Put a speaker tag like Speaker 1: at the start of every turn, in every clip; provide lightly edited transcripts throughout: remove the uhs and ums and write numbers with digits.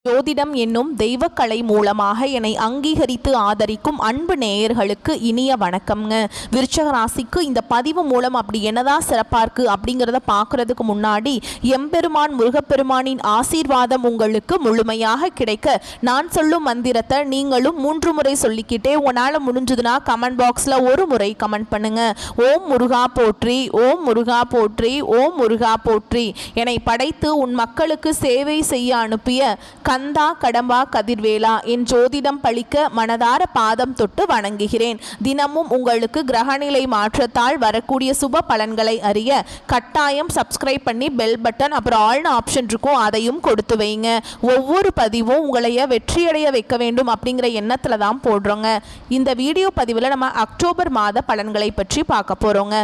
Speaker 1: ஜோதிடம் என்னும் தெய்வக்கலை மூலமாக என்னை அங்கீகரித்து ஆதரிக்கும் அன்பு நேயர்களுக்கு இனிய வணக்கம்ங்க. விருச்சக ராசிக்கு இந்த பதிவு மூலம் அப்படி என்னதான் சிறப்பாக இருக்குது அப்படிங்கிறத பார்க்குறதுக்கு முன்னாடி எம்பெருமான் முருகப்பெருமானின் ஆசீர்வாதம் உங்களுக்கு முழுமையாக கிடைக்க நான் சொல்லும் மந்திரத்தை நீங்களும் 3 முறை சொல்லிக்கிட்டே உங்களால் முடிஞ்சதுன்னா கமெண்ட் பாக்ஸில் ஒரு முறை கமெண்ட் பண்ணுங்க. ஓம் முருகா போற்றி, ஓம் முருகா போற்றி, ஓம் முருகா போற்றி. என்னை படைத்து உன் மக்களுக்கு சேவை செய்ய அனுப்பிய கந்தா கடம்பா கதிர்வேலா என் ஜோதிடம் பழிக்க மனதார பாதம் தொட்டு வணங்குகிறேன். தினமும் உங்களுக்கு கிரகநிலை மாற்றத்தால் வரக்கூடிய சுப பலன்களை அறிய கட்டாயம் சப்ஸ்கிரைப் பண்ணி பெல் பட்டன் அப்புறம் ஆல்னு ஆப்ஷன் இருக்கும், அதையும் கொடுத்து வைங்க. ஒவ்வொரு பதிவும் உங்களைய வெற்றியடைய வைக்க வேண்டும் அப்படிங்கிற எண்ணத்தில் தான் போடுறோங்க. இந்த வீடியோ பதிவில் நம்ம அக்டோபர் மாத பலன்களை பற்றி பார்க்க போகிறோங்க.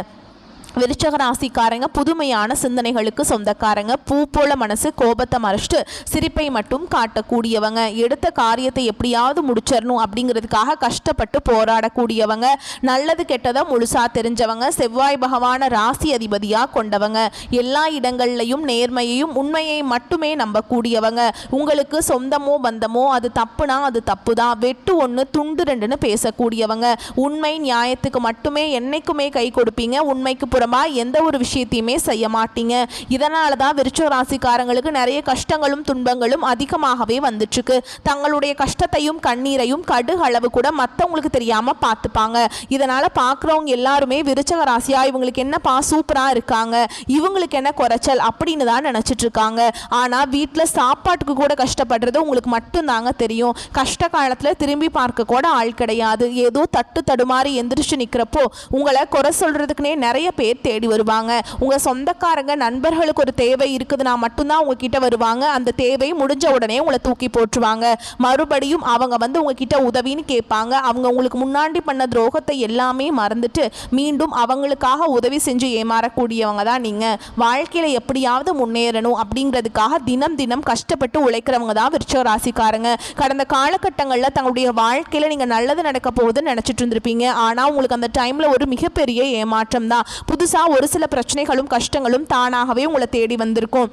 Speaker 1: விருச்சக ராசிக்காரங்க புதுமையான சிந்தனைகளுக்கு சொந்தக்காரங்க. பூ போல மனசு, கோபத்தை மறைச்சிட்டு சிரிப்பை மட்டும் காட்டக்கூடியவங்க. எடுத்த காரியத்தை எப்படியாவது முடிச்சிடணும் அப்படிங்கிறதுக்காக கஷ்டப்பட்டு போராடக்கூடியவங்க. நல்லது கெட்டதை முழுசா தெரிஞ்சவங்க. செவ்வாய் பகவான ராசி அதிபதியாக கொண்டவங்க. எல்லா இடங்கள்லையும் நேர்மையையும் உண்மையை மட்டுமே நம்பக்கூடியவங்க. உங்களுக்கு சொந்தமோ பந்தமோ அது தப்புனா அது தப்பு தான், வெட்டு 1 துண்டு 2ன்னு பேசக்கூடியவங்க. உண்மை நியாயத்துக்கு மட்டுமே என்னைக்குமே கை கொடுப்பீங்க. உண்மைக்கு எந்த ஒரு விஷயத்தையுமே செய்ய மாட்டீங்க. இதனால தான் விருச்சக ராசிக்காரங்களுக்கு நிறைய கஷ்டங்களும் துன்பங்களும் அதிகமாகவே வந்துட்டு இருக்கு. தங்களுடைய கஷ்டத்தையும் கண்ணீரையும் கடுகு அளவு கூட மற்றவங்களுக்கு தெரியாம பார்த்துப்பாங்க. இதனால பார்க்குறவங்க எல்லாருமே விருச்சக ராசியா இவங்களுக்கு என்னப்பா சூப்பரா இருக்காங்க, இவங்களுக்கு என்ன குறைச்சல் அப்படின்னு தான் நினைச்சிட்டு இருக்காங்க. ஆனா வீட்டில் சாப்பாட்டுக்கு கூட கஷ்டப்படுறது உங்களுக்கு மட்டும்தாங்க தெரியும். கஷ்ட காலத்துல திரும்பி பார்க்க கூட ஆள் கிடையாது. ஏதோ தட்டு தடுமாறி எந்திரிச்சு நிற்கிறப்போ உங்களை குறை சொல்றதுக்குன்னே நிறைய பேர் தேடி வருவாங்க. உங்க சொந்தக்காரங்க நண்பர்களுக்கு ஒரு தேவை இருக்குதுன்னா மட்டும்தான் உங்ககிட்ட வருவாங்க. அந்த தேவை முடிஞ்ச உடனே உங்களை தூக்கி போட்டுருவாங்க. மறுபடியும் அவங்க வந்து உங்ககிட்ட உதவின்னு கேட்பாங்க. அவங்க உங்களுக்கு முன்னாடி பண்ண துரோகத்தை எல்லாமே மறந்துட்டு மீண்டும் அவங்களுக்காக உதவி செஞ்சு ஏமாறக்கூடியவங்க தான் நீங்க. வாழ்க்கையில எப்படியாவது முன்னேறணும் அப்படிங்கிறதுக்காக தினம் தினம் கஷ்டப்பட்டு உழைக்கிறவங்க தான் விருச்சக ராசிக்காரங்க. கடந்த காலகட்டங்களில் தங்களுடைய வாழ்க்கையில நீங்க நல்லது நடக்க போகுதுன்னு நினைச்சிட்டு இருந்திருப்பீங்க. ஆனா உங்களுக்கு அந்த டைம்ல ஒரு மிகப்பெரிய ஏமாற்றம் தான். புதுசா ஒரு சில பிரச்சனைகளும் கஷ்டங்களும் தானாகவே உங்களை தேடி வந்திருக்கும்.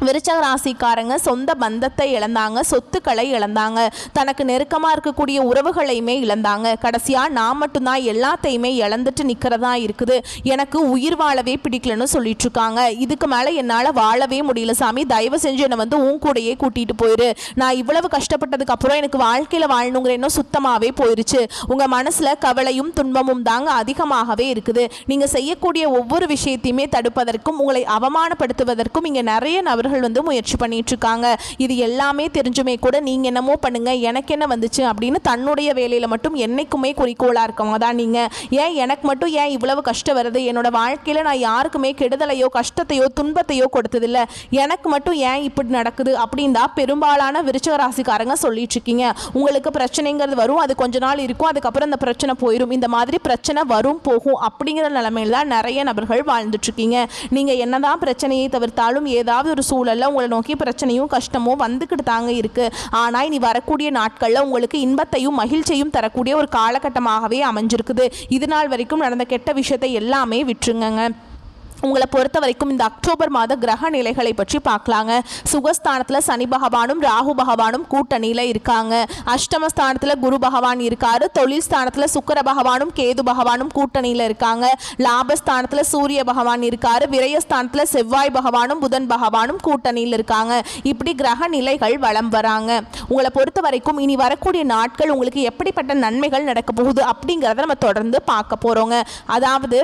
Speaker 1: விருச்சக ராசிக்காரங்க சொந்த பந்தத்தை இழந்தாங்க, சொத்துக்களை இழந்தாங்க, தனக்கு நெருக்கமாக இருக்கக்கூடிய உறவுகளையுமே இழந்தாங்க. கடைசியாக நான் மட்டும்தான் எல்லாத்தையுமே இழந்துட்டு நிற்கிறதா இருக்குது, எனக்கு உயிர் வாழவே பிடிக்கலன்னு சொல்லிட்டு இருக்காங்க. இதுக்கு மேலே என்னால் வாழவே முடியல சாமி, தயவு செஞ்சு என்னை வந்து உன் கூடையே கூட்டிகிட்டு போயிரு. நான் இவ்வளவு கஷ்டப்பட்டதுக்கு அப்புறம் எனக்கு வாழ்க்கையில் வாழணுங்கிற எண்ணம் சுத்தமாகவே போயிருச்சு. உங்கள் மனசில் கவலையும் துன்பமும் தாங்க அதிகமாகவே இருக்குது. நீங்கள் செய்யக்கூடிய ஒவ்வொரு விஷயத்தையுமே தடுப்பதற்கும் உங்களை அவமானப்படுத்துவதற்கும் இங்கே நிறைய நபர்கள் வந்து முயற்சி பண்ணிட்டு இருக்காங்க. இது எல்லாமே தெரிஞ்சுமே கூட நீங்க என்னமோ பண்ணுங்க, எனக்கு என்ன வந்துச்சு அப்படின்னு தன்னுடைய வேலையில மட்டும் என்னைக்குமே குறிக்கோளா இருக்கவங்க தான் நீங்க. ஏன் எனக்கு மட்டும் ஏன் இவ்வளவு கஷ்டம் வருது, என்னோட வாழ்க்கையில நான் யாருக்குமே கெடுதலையோ கஷ்டத்தையோ துன்பத்தையோ கொடுத்ததில்லை, எனக்கு மட்டும் ஏன் இப்படி நடக்குது அப்படின்னு தான் பெரும்பாலான விருச்சக ராசிக்காரங்க சொல்லிட்டு இருக்கீங்க. உங்களுக்கு பிரச்சனைங்கிறது வரும், அது கொஞ்ச நாள் இருக்கும், அதுக்கப்புறம் இந்த பிரச்சனை போயிடும். இந்த மாதிரி பிரச்சனை வரும் போகும் அப்படிங்கிற நிலைமையில தான் நிறைய நபர்கள் வாழ்ந்துட்டு இருக்கீங்க. நீங்க என்னதான் பிரச்சனையை தவிர்த்தாலும் ஏதாவது ஒரு சூழல்ல உங்களை நோக்கி பிரச்சனையும் கஷ்டமும் வந்துக்கிட்டு தாங்க இருக்கு. ஆனால் இனி வரக்கூடிய நாட்களில் உங்களுக்கு இன்பத்தையும் மகிழ்ச்சியும் தரக்கூடிய ஒரு காலகட்டமாகவே அமைஞ்சிருக்குது. இது நாள் வரைக்கும் நடந்த கெட்ட விஷயத்தை எல்லாமே விட்டுருங்க. உங்களை பொறுத்த வரைக்கும் இந்த அக்டோபர் மாத கிரக நிலைகளை பற்றி பார்க்கலாங்க. சுகஸ்தானத்தில் சனி பகவானும் ராகு பகவானும் கூட்டணியில் இருக்காங்க. அஷ்டமஸ்தானத்தில் குரு பகவான் இருக்காரு. தொழில் ஸ்தானத்தில் சுக்கிர பகவானும் கேது பகவானும் கூட்டணியில் இருக்காங்க. லாபஸ்தானத்தில் சூரிய பகவான் இருக்காரு. விரயஸ்தானத்தில் செவ்வாய் பகவானும் புதன் பகவானும் கூட்டணியில் இருக்காங்க. இப்படி கிரக நிலைகள் வலம் வராங்க. உங்களை பொறுத்த வரைக்கும் இனி வரக்கூடிய நாட்கள் உங்களுக்கு எப்படிப்பட்ட நன்மைகள் நடக்க போகுது அப்படிங்கிறத நம்ம தொடர்ந்து பார்க்க போகிறோங்க. அதாவது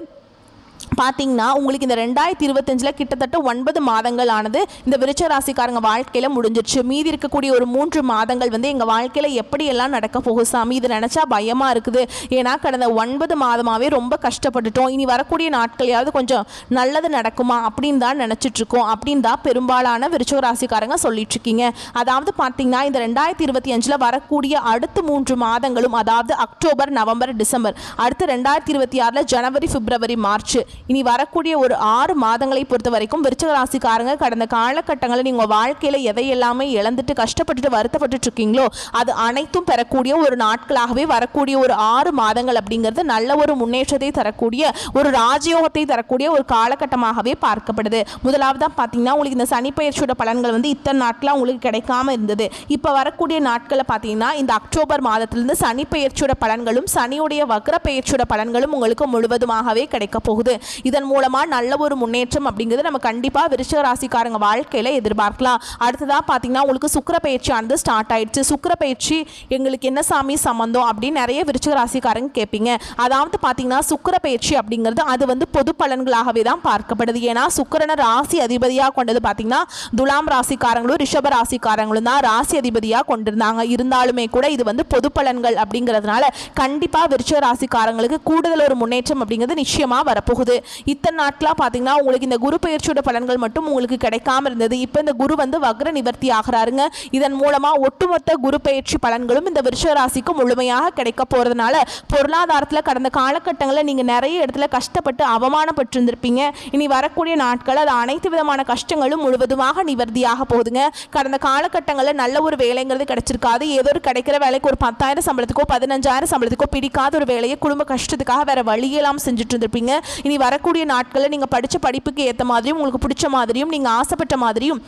Speaker 1: பார்த்தீங்கன்னா உங்களுக்கு இந்த 2025 கிட்டத்தட்ட 9 மாதங்கள் ஆனது இந்த விருச்சக ராசிக்காரங்க வாழ்க்கையில் முடிஞ்சிருச்சு. மீதி இருக்கக்கூடிய ஒரு 3 மாதங்கள் வந்து எங்கள் வாழ்க்கையில் எப்படியெல்லாம் நடக்க போகும் சாமி, இது நினச்சா பயமாக இருக்குது. ஏன்னா கடந்த 9 மாதமாகவே ரொம்ப கஷ்டப்பட்டுட்டோம், இனி வரக்கூடிய நாட்களையாவது கொஞ்சம் நல்லது நடக்குமா அப்படின்னு தான் நினச்சிட்ருக்கோம் அப்படின்னு தான் பெரும்பாலான விருச்சக ராசிக்காரங்க சொல்லிட்டு இருக்கீங்க. அதாவது பார்த்தீங்கன்னா இந்த 2025 வரக்கூடிய அடுத்த 3 மாதங்களும், அதாவது அக்டோபர், நவம்பர், டிசம்பர், அடுத்து 2026 ஜனவரி, பிப்ரவரி, மார்ச், இனி வரக்கூடிய ஒரு 6 மாதங்களை பொறுத்த வரைக்கும் விருச்சிக ராசிக்காரங்க கடந்த காலகட்டங்களில் நீங்கள் வாழ்க்கையில் எதையெல்லாமே இழந்துட்டு கஷ்டப்பட்டுட்டு வருத்தப்பட்டு இருக்கீங்களோ அது அனைத்தும் பெறக்கூடிய ஒரு நாட்களாகவே வரக்கூடிய ஒரு 6 மாதங்கள் அப்படிங்கிறது நல்ல ஒரு முன்னேற்றத்தை தரக்கூடிய ஒரு ராஜயோகத்தை தரக்கூடிய ஒரு காலகட்டமாகவே பார்க்கப்படுது. முதலாவதாக பார்த்தீங்கன்னா உங்களுக்கு இந்த சனிப்பெயர்ச்சியோட பலன்கள் வந்து இத்தனை நாட்களாக உங்களுக்கு கிடைக்காம இருந்தது. இப்போ வரக்கூடிய நாட்களில் பார்த்தீங்கன்னா இந்த அக்டோபர் மாதத்திலிருந்து சனிப்பெயர்ச்சியோட பலன்களும் சனியுடைய வக்ர பெயர்ச்சியோட பலன்களும் உங்களுக்கு முழுவதுமாகவே கிடைக்க போகுது. இதன் மூலமாக நல்ல ஒரு முன்னேற்றம் அப்படிங்கிறது நம்ம கண்டிப்பாக விருச்சிக ராசிக்காரங்க வாழ்க்கையில் எதிர்பார்க்கலாம். அடுத்ததாக பார்த்தீங்கன்னா உங்களுக்கு சுக்கிர பயிற்சியானது ஸ்டார்ட் ஆயிடுச்சு. சுக்கிர பயிற்சி எங்களுக்கு என்ன சாமி சம்பந்தம் அப்படின்னு நிறைய விருச்சிக ராசிக்காரங்க கேட்பீங்க. அதாவது பார்த்தீங்கன்னா சுக்கிர பயிற்சி அப்படிங்கிறது அது வந்து பொது பலன்களாகவே தான் பார்க்கப்படுது. ஏன்னா சுக்கிரனை ராசி அதிபதியாக கொண்டது பார்த்தீங்கன்னா துலாம் ராசிக்காரங்களும் ரிஷப ராசிக்காரங்களும் தான் ராசி அதிபதியாக கொண்டிருந்தாங்க. இருந்தாலுமே கூட இது வந்து பொது பலன்கள் அப்படிங்கிறதுனால கண்டிப்பாக விருச்சிக ராசிக்காரங்களுக்கு கூடுதல் ஒரு முன்னேற்றம் அப்படிங்கிறது நிச்சயமாக வரப்போகுது. இத்தனை நாட்களாக பார்த்தீங்கன்னா உங்களுக்கு இந்த குரு பயிற்சியோட பலன்கள் மட்டும் உங்களுக்கு கிடைக்காம இருந்தது. இப்போ இந்த குரு வந்து வக்ர நிவர்த்தி ஆகிறாருங்க. இதன் மூலமாக ஒட்டுமொத்த குரு பயிற்சி பலன்களும் இந்த விருச்சிக ராசிக்கு முழுமையாக கிடைக்க போகிறதுனால பொருளாதாரத்தில் கடந்த காலகட்டங்களில் நீங்கள் நிறைய இடத்துல கஷ்டப்பட்டு அவமானப்பட்டு இருந்திருப்பீங்க. இனி வரக்கூடிய நாட்கள் அது அனைத்து விதமான கஷ்டங்களும் முழுவதுமாக நிவர்த்தியாக போகுதுங்க. கடந்த காலகட்டங்களில் நல்ல ஒரு வேலைங்கிறது கிடைச்சிருக்காது. ஏதோ ஒரு கிடைக்கிற வேலைக்கு ஒரு 10,000 சம்பளத்துக்கோ 15,000 சம்பளத்துக்கோ பிடிக்காத ஒரு வேலையை குடும்ப கஷ்டத்துக்காக வேற வழியெல்லாம் செஞ்சுட்டு இருந்திருப்பீங்க. இனி வரக்கூடிய நாட்களில் நீங்கள் படித்த படிப்புக்கு ஏற்ற மாதிரியும் உங்களுக்கு பிடிச்ச மாதிரியும் நீங்கள் ஆசைப்பட்ட மாதிரியும்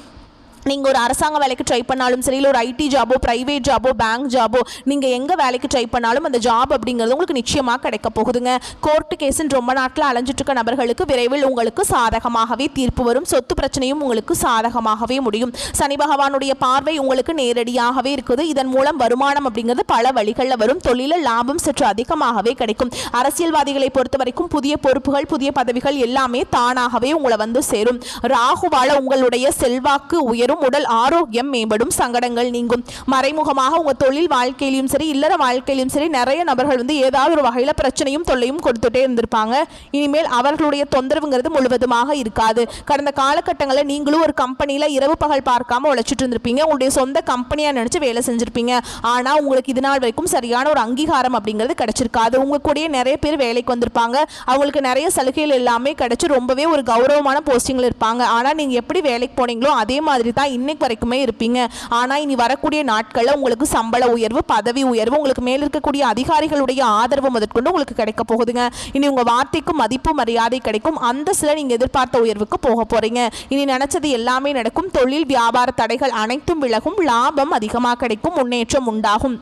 Speaker 1: நீங்கள் ஒரு அரசாங்க வேலைக்கு ட்ரை பண்ணாலும் சரி, இல்லை ஒரு ஐடி ஜாபோ ப்ரைவேட் ஜாபோ பேங்க் ஜாபோ நீங்கள் எங்கே வேலைக்கு ட்ரை பண்ணாலும் அந்த ஜாப் அப்படிங்கிறது உங்களுக்கு நிச்சயமாக கிடைக்க போகுதுங்க. கோர்ட்டு கேஸுன்னு ரொம்ப நாட்டில் அலைஞ்சிட்டு இருக்க நபர்களுக்கு விரைவில் உங்களுக்கு சாதகமாகவே தீர்ப்பு வரும். சொத்து பிரச்சனையும் உங்களுக்கு சாதகமாகவே முடியும். சனி பகவானுடைய பார்வை உங்களுக்கு நேரடியாகவே இருக்குது. இதன் மூலம் வருமானம் அப்படிங்கிறது பல வழிகளில் வரும். தொழிலில் லாபம் சற்று அதிகமாகவே கிடைக்கும். அரசியல்வாதிகளை பொறுத்த வரைக்கும் புதிய பொறுப்புகள் புதிய பதவிகள் எல்லாமே தானாகவே உங்களை வந்து சேரும். ராகுவால உங்களுடைய செல்வாக்கு உயரும். உடல் ஆரோக்கியம் மேம்படும். சங்கடங்கள் நீங்கும். மறைமுகமாக உங்க தொழில் வாழ்க்கையிலும் சரி இல்லற வாழ்க்கையிலும் சரி நிறைய நபர்கள் வந்து ஏதாவது ஒரு வகையில் பிரச்சனையும் தொல்லையும் கொடுத்துட்டே இருந்திருப்பாங்க. இனிமேல் அவர்களுடைய தொந்தரவுங்கிறது முழுவதுமாக இருக்காது. கடந்த காலகட்டங்களில் நீங்களும் ஒரு கம்பெனியில் இரவு பகல் பார்க்காம உழைச்சிட்டு இருந்திருப்பீங்க. உங்களுடைய சொந்த கம்பெனியாக நினைச்சு வேலை செஞ்சிருப்பீங்க. ஆனால் உங்களுக்கு இது நாள் வரைக்கும் சரியான ஒரு அங்கீகாரம் அப்படிங்கிறது கிடைச்சிருக்காது. உங்க கூடயே நிறைய பேர் வேலைக்கு வந்திருப்பாங்க. அவங்களுக்கு நிறைய சலுகைகள் எல்லாமே கிடைச்சி ரொம்பவே ஒரு கௌரவமான போஸ்டிங்கில் இருப்பாங்க. ஆனால் நீங்கள் எப்படி வேலைக்கு போனீங்களோ அதே மாதிரி தான் இன்னைக்கு வரைக்குமே இருப்பீங்க. ஆனால் இனி வரக்கூடிய நாட்களில் உங்களுக்கு சம்பள உயர்வு பதவி உயர்வு உங்களுக்கு மேல் இருக்கக்கூடிய அதிகாரிகளுடைய ஆதரவு முதற்கொண்டு உங்களுக்கு கிடைக்க போகுதுங்க. இனி உங்கள் வார்த்தைக்கு மதிப்பு மரியாதை கிடைக்கும். அந்த சில நீங்கள் எதிர்பார்த்த உயர்வுக்கு போக போறீங்க. இனி நினைச்சது எல்லாமே நடக்கும். தொழில் வியாபார தடைகள் அனைத்தும் விலகும். லாபம் அதிகமாக கிடைக்கும். முன்னேற்றம் உண்டாகும்.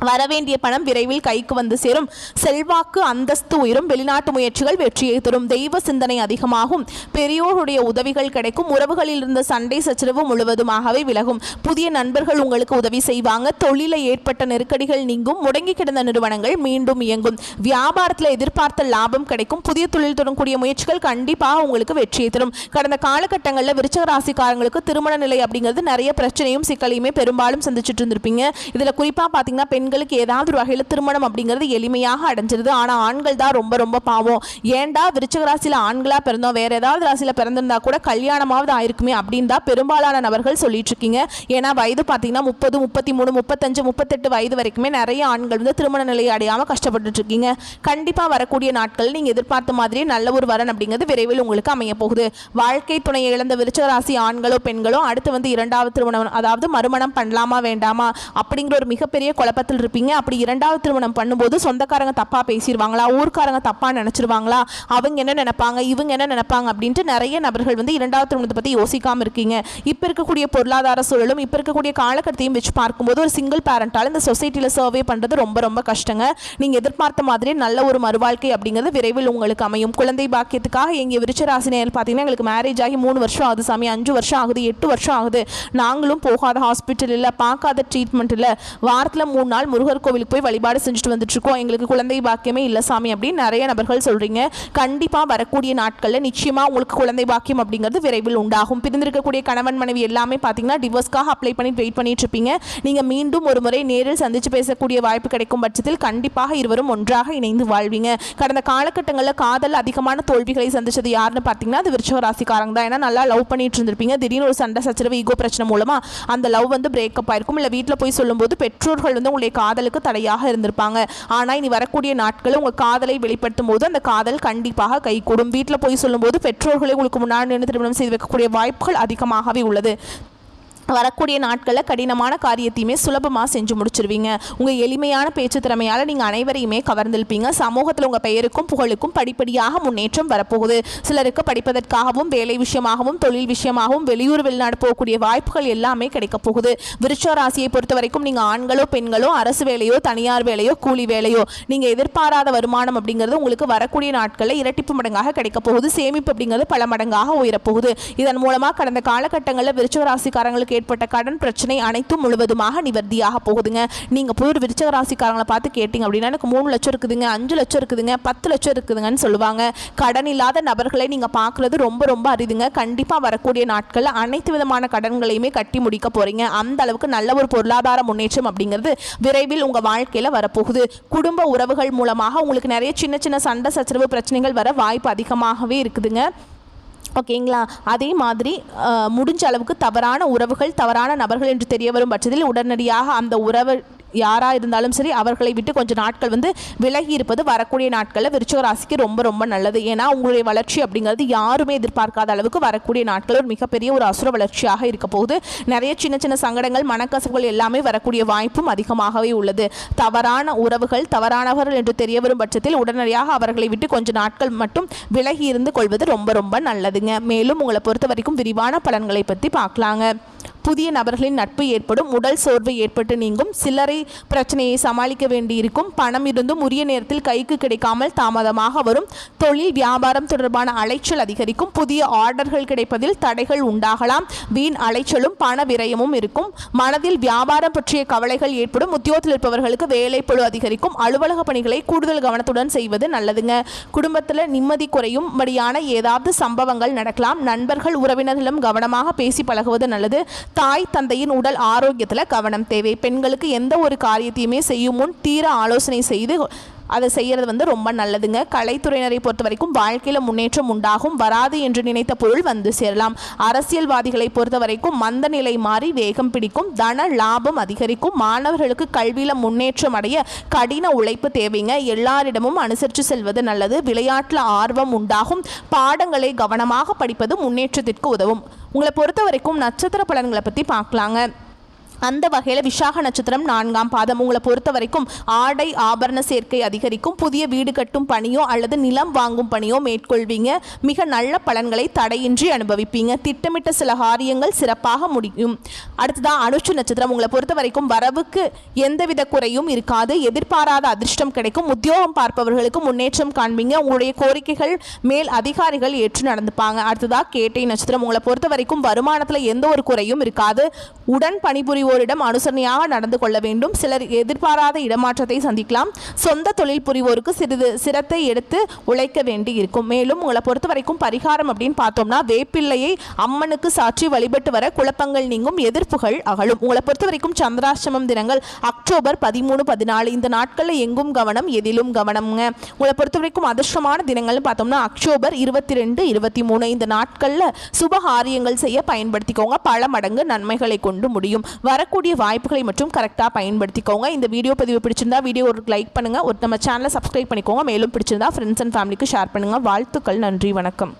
Speaker 1: வரவேண்டிய பணம் விரைவில் கைக்கு வந்து சேரும். செல்வாக்கு அந்தஸ்து உயரும். வெளிநாட்டு முயற்சிகள் வெற்றியை தரும். தெய்வ சிந்தனை அதிகமாகும். பெரியோருடைய உதவிகள் கிடைக்கும். உறவுகளில் இருந்த சண்டை சச்சரவு முழுவதுமாகவே விலகும். புதிய நண்பர்கள் உங்களுக்கு உதவி செய்வாங்க. தொழிலில் ஏற்பட்ட நெருக்கடிகள் நீங்கும். முடங்கி கிடந்த நிறுவனங்கள் மீண்டும் இயங்கும். வியாபாரத்தில் எதிர்பார்த்த லாபம் கிடைக்கும். புதிய தொழில் தொடங்கக்கூடிய முயற்சிகள் கண்டிப்பாக உங்களுக்கு வெற்றியை தரும். கடந்த காலகட்டங்களில் விருச்சிக ராசிக்காரங்களுக்கு திருமண நிலை அப்படிங்கிறது நிறைய பிரச்சனையும் சிக்கலையுமே பெரும்பாலும் சந்திச்சுட்டு இருந்திருப்பீங்க. இதில் குறிப்பாக பார்த்தீங்கன்னா பெண்களுக்கு ஏதாவது ஒரு வகையில் திருமணம் அப்படிங்கிறது எளிமையாக அடைஞ்சிருது. ஆனால் ஆண்கள் தான் ரொம்ப ரொம்ப பாவம். ஏண்டா விருச்சிக ராசியில் ஆண்களாக பிறந்தோம் வேற ஏதாவது ராசியில் பிறந்திருந்தா கூட கல்யாணமாவது ஆயிருக்குமே அப்படின்னு தான் பெரும்பாலான நபர்கள் சொல்லிட்டு இருக்கீங்க. ஏன்னா வயது பார்த்தீங்கன்னா 30 33 35 38 வயது வரைக்குமே நிறைய ஆண்கள் வந்து திருமண நிலையை அடையாமல் கஷ்டப்பட்டு இருக்கீங்க. கண்டிப்பாக வரக்கூடிய நாட்கள் நீங்கள் எதிர்பார்த்த மாதிரியே நல்ல ஒரு வரன் அப்படிங்கிறது விரைவில் உங்களுக்கு அமைய போகுது. வாழ்க்கை துணையை இழந்த விருச்சிக ராசி ஆண்களோ பெண்களோ அடுத்து வந்து 2வது திருமணம் அதாவது மறுமணம் பண்ணலாமா வேண்டாமா அப்படிங்கிற ஒரு மிகப்பெரிய குழப்பத்தில் இருப்பீங்க. அப்படி 2வது திருமணம் பண்ணும்போது சொந்தக்காரங்க தப்பா பேசிடுவாங்களா, ஊர்க்காரங்க தப்பா நினைச்சிருவாங்களா, அவங்க என்ன நினைப்பாங்க இவங்க என்ன நினைப்பாங்க அப்படின்ட்டு நிறைய நபர்கள் வந்து 2வது திருமணத்தை பற்றி யோசிக்காமல் இருக்கீங்க. இப்போ இருக்கக்கூடிய பொருளாதார சூழலும் இப்போ இருக்கக்கூடிய காலகட்டத்தையும் வச்சு பார்க்கும்போது ஒரு சிங்கிள் பேரண்டால் இந்த சொசைட்டியில் சர்வே பண்ணுறது ரொம்ப ரொம்ப கஷ்டங்க. நீங்கள் எதிர்பார்த்த மாதிரி நல்ல ஒரு மறுவாழ்க்கை அப்படிங்கிறது விரைவில் உங்களுக்கு அமையும். குழந்தை பாக்கியத்துக்காக எங்கள் விருச்சிக ராசினியர் பார்த்தீங்கன்னா எங்களுக்கு மேரேஜ் ஆகி 3 வருஷம் ஆகுது சாமி, 5 வருஷம் ஆகுது, 8 வருஷம் ஆகுது, நாங்களும் போகாத ஹாஸ்பிட்டல் இல்லை, பார்க்காத ட்ரீட்மெண்ட் இல்லை, வாரத்தில் 3 நாள் முருகர் கோவிலுக்கு போய் வழிபாடு செஞ்சுட்டு வந்துட்டு இருக்கோம், எங்களுக்கு குழந்தை பாக்கியமே இல்லை சாமி அப்படின்னு நிறைய நபர்கள் சொல்றீங்க. கண்டிப்பாக வரக்கூடிய நாட்களில் நிச்சயமாக உங்களுக்கு குழந்தை பாக்கியம் அப்படிங்கிறது விரைவில் உண்டாகும். பிரிந்திருக்கக்கூடிய கணவன் மனைவி எல்லாமே பார்த்தீங்கன்னா டிவோர்ஸ்க்காக அப்ளை பண்ணி வெயிட் பண்ணிட்டு இருப்பீங்க. நீங்கள் மீண்டும் ஒரு முறை நேரில் சந்திச்சு பேசக்கூடிய வாய்ப்பு கிடைக்கும் பட்சத்தில் கண்டிப்பாக இருவரும் ஒன்றாக இணைந்து வாழ்வீங்க. கடந்த காலகட்டங்களில் காதல் அதிகமான தோல்விகளை சந்திச்சது யாருன்னு பார்த்தீங்கன்னா அது விருச்சிக ராசிக்காரங்க தான். ஏன்னா நல்லா லவ் பண்ணிட்டு இருந்திருப்பீங்க. திடீர்னு ஒரு சண்டை சச்சரவு ஈகோ பிரச்சனை மூலமாக அந்த லவ் வந்து பிரேக்கப் ஆயிருக்கும். இல்லை வீட்டில் போய் சொல்லும்போது பெற்றோர்கள் வந்து உங்களுடைய காதலுக்கு தடையாக இருந்திருப்பாங்க. ஆனால் இனி வரக்கூடிய நாட்களில் உங்கள் காதலை வெளிப்படுத்தும் போது அந்த காதல் கண்டிப்பாக கைகூடும். வீட்டில் போய் சொல்லும்போது பெற்றோர்களை உங்களுக்கு முன்னாடி நின்று திருமணம் செய்து வைக்கக்கூடிய வாய்ப்புகள் அதிகமாகவே உள்ளது. வரக்கூடிய நாட்களில் கடினமான காரியத்தையுமே சுலபமாக செஞ்சு முடிச்சிருவீங்க. உங்கள் எளிமையான பேச்சு திறமையால் நீங்கள் அனைவரையுமே கவர்ந்திருப்பீங்க. சமூகத்தில் உங்கள் பெயருக்கும் புகழுக்கும் படிப்படியாக முன்னேற்றம் வரப்போகுது. சிலருக்கு படிப்பதற்காகவும் வேலை விஷயமாகவும் தொழில் விஷயமாகவும் வெளியூர் வெளிநாடு போகக்கூடிய வாய்ப்புகள் எல்லாமே கிடைக்க போகுது. விருச்சிக ராசியை பொறுத்த வரைக்கும் நீங்கள் ஆண்களோ பெண்களோ அரசு வேலையோ தனியார் வேலையோ கூலி வேலையோ நீங்கள் எதிர்பாராத வருமானம் அப்படிங்கிறது உங்களுக்கு வரக்கூடிய நாட்களில் இரட்டிப்பு மடங்காக கிடைக்க போகுது. சேமிப்பு அப்படிங்கிறது பல மடங்காக உயரப்போகுது. இதன் மூலமாக கடந்த காலகட்டங்களில் விருச்சிக ராசிக்காரங்களுக்கு ஏற்பட்ட கடன் பிரச்சனை அனைத்தும் முழுவதுமாக நிவர்த்தியாக போகுதுங்க. நீங்கள் போய் ஒரு விருச்சிக ராசிக்காரங்களை பார்த்து கேட்டிங்க அப்படின்னா எனக்கு 3 லட்சம் இருக்குதுங்க, 5 லட்சம் இருக்குதுங்க, 10 லட்சம் இருக்குதுங்கன்னு சொல்லுவாங்க. கடன் இல்லாத நபர்களை நீங்கள் பார்க்குறது ரொம்ப ரொம்ப அரிதுங்க. கண்டிப்பாக வரக்கூடிய நாட்களில் அனைத்து விதமான கடன்களையுமே கட்டி முடிக்க போகிறீங்க. அந்த அளவுக்கு நல்ல ஒரு பொருளாதார முன்னேற்றம் அப்படிங்கிறது விரைவில் உங்கள் வாழ்க்கையில் வரப்போகுது. குடும்ப உறவுகள் மூலமாக உங்களுக்கு நிறைய சின்ன சின்ன சண்டை சச்சரவு பிரச்சனைகள் வர வாய்ப்பு அதிகமாகவே இருக்குதுங்க. ஓகேங்களா? அதே மாதிரி முடிஞ்ச அளவுக்கு தவறான உறவுகள் தவறான நபர்கள் என்று தெரிய வரும் பட்சத்தில் உடனடியாக அந்த உறவு யாராக இருந்தாலும் சரி அவர்களை விட்டு கொஞ்சம் நாட்கள் விலகி இருப்பது வரக்கூடிய நாட்களில் விருச்சிக ராசிக்கு ரொம்ப ரொம்ப நல்லது. ஏன்னா உங்களுடைய வளர்ச்சி அப்படிங்கிறது யாருமே எதிர்பார்க்காத அளவுக்கு வரக்கூடிய நாட்கள் ஒரு மிகப்பெரிய ஒரு அசுர வளர்ச்சியாக இருக்க போகுது. நிறைய சின்ன சின்ன சங்கடங்கள் மனக்கசப்புகள் எல்லாமே வரக்கூடிய வாய்ப்பும் அதிகமாகவே உள்ளது. தவறான உறவுகள் தவறானவர்கள் என்று தெரிய வரும் பட்சத்தில் உடனடியாக அவர்களை விட்டு கொஞ்சம் நாட்கள் மட்டும் விலகி இருந்து கொள்வது ரொம்ப ரொம்ப நல்லதுங்க. மேலும் உங்களை பொறுத்த வரைக்கும் விரிவான பலன்களை பற்றி பார்க்கலாங்க. புதிய நபர்களின் நட்பு ஏற்படும். உடல் சோர்வு ஏற்பட்டு நீங்கும். சிலரை பிரச்சனையை சமாளிக்க வேண்டியிருக்கும். பணம் இருந்தும் உரிய நேரத்தில் கைக்கு கிடைக்காமல் தாமதமாக வரும். தொழில் வியாபாரம் தொடர்பான அலைச்சல் அதிகரிக்கும். புதிய ஆர்டர்கள் கிடைப்பதில் தடைகள் உண்டாகலாம். வீண் அலைச்சலும் பண விரயமும் இருக்கும். மனதில் வியாபாரம் பற்றிய கவலைகள் ஏற்படும். உத்தியோகத்தில் இருப்பவர்களுக்கு வேலை பளு அதிகரிக்கும். அலுவலக பணிகளை கூடுதல் கவனத்துடன் செய்வது நல்லதுங்க. குடும்பத்தில் நிம்மதி குறையும்படியான ஏதாவது சம்பவங்கள் நடக்கலாம். நண்பர்கள் உறவினர்களும் கவனமாக பேசி பழகுவது நல்லது. தாய் தந்தையின் உடல் ஆரோக்கியத்தில் கவனம் தேவை. பெண்களுக்கு எந்த ஒரு காரியத்தையுமே செய்யும் முன் தீர ஆலோசனை செய்து அதை செய்கிறது ரொம்ப நல்லதுங்க. கலைத்துறையினரை பொறுத்த வரைக்கும் வாழ்க்கையில் முன்னேற்றம் உண்டாகும். வராது என்று நினைத்த பொருள் வந்து சேரலாம். அரசியல்வாதிகளை பொறுத்த வரைக்கும் மந்த நிலை மாறி வேகம் பிடிக்கும். தன லாபம் அதிகரிக்கும். மாணவர்களுக்கு கல்வியில் முன்னேற்றம் அடைய கடின உழைப்பு தேவைங்க. எல்லாரிடமும் அனுசரித்து செல்வது நல்லது. விளையாட்டில் ஆர்வம் உண்டாகும். பாடங்களை கவனமாக படிப்பது முன்னேற்றத்திற்கு உதவும். உங்களை பொறுத்த வரைக்கும் நட்சத்திர பலன்களை பற்றி பார்க்கலாங்க. அந்த வகையில் விசாக நட்சத்திரம் 4ஆம் பாதம். உங்களை பொறுத்த வரைக்கும் ஆடை ஆபரண சேர்க்கை அதிகரிக்கும். புதிய வீடு கட்டும் பணியோ அல்லது நிலம் வாங்கும் பணியோ மேற்கொள்வீங்க. மிக நல்ல பலன்களை தடையின்றி அனுபவிப்பீங்க. திட்டமிட்ட சில காரியங்கள் சிறப்பாக முடியும். அடுத்ததான் அனுஷ நட்சத்திரம். உங்களை பொறுத்த வரைக்கும் வரவுக்கு எந்தவித குறையும் இருக்காது. எதிர்பாராத அதிர்ஷ்டம் கிடைக்கும். உத்தியோகம் பார்ப்பவர்களுக்கு முன்னேற்றம் காண்பீங்க. உங்களுடைய கோரிக்கைகள் மேல் அதிகாரிகள் ஏற்று நடந்துப்பாங்க. அடுத்ததாக கேட்டை நட்சத்திரம். உங்களை பொறுத்த வரைக்கும் வருமானத்தில் எந்த ஒரு குறையும் இருக்காது. உடன் பணிபுரிவோரிடம் அனுசரணையாக நடந்து கொள்ள வேண்டும். சிலர் எதிர்பாராத இடமாற்றத்தை சந்திக்கலாம். சொந்த தொழில் புரிவோருக்கு சிறிது சிரத்தை எடுத்து உழைக்க வேண்டி இருக்கும். மேலும் உங்களை பொறுத்த வரைக்கும் பரிகாரம் அப்படின்னு பார்த்தோம்னா வேப்பிள்ளையை அம்மனுக்கு சாற்றி வழிபட்டு வர குழப்பங்கள் நீங்கும். எதிர்ப்புகள் அகலும். உங்களை பொறுத்த வரைக்கும் சந்திராஷ்டமம் தினங்கள் அக்டோபர் 13, 14 இந்த நாட்களில் எங்கும் கவனம் எதிலும் கவனம்ங்க. உங்களை பொறுத்த வரைக்கும் அதிர்ஷ்டமான தினங்கள்னு பார்த்தோம்னா அக்டோபர் 22, 23 இந்த நாட்களில் சுபகாரியங்கள் செய்ய பயன்படுத்திக்கோங்க. பல மடங்கு நன்மைகளை கொண்டு முடியும். வரக்கூடிய வாய்ப்புகளை மட்டும் கரெக்டாக பயன்படுத்திக்கோங்க. இந்த வீடியோ பதிவு பிடிச்சிருந்தா வீடியோ ஒரு லைக் பண்ணுங்கள். நம்ம சேனலை சப்ஸ்கிரைப் பண்ணிக்கோங்க. மேலும் பிடிச்சிருந்தா ஃப்ரெண்ட்ஸ் அண்ட் ஃபேமிலிக்கு ஷேர் பண்ணுங்கள். வாழ்த்துக்கள். நன்றி. வணக்கம்.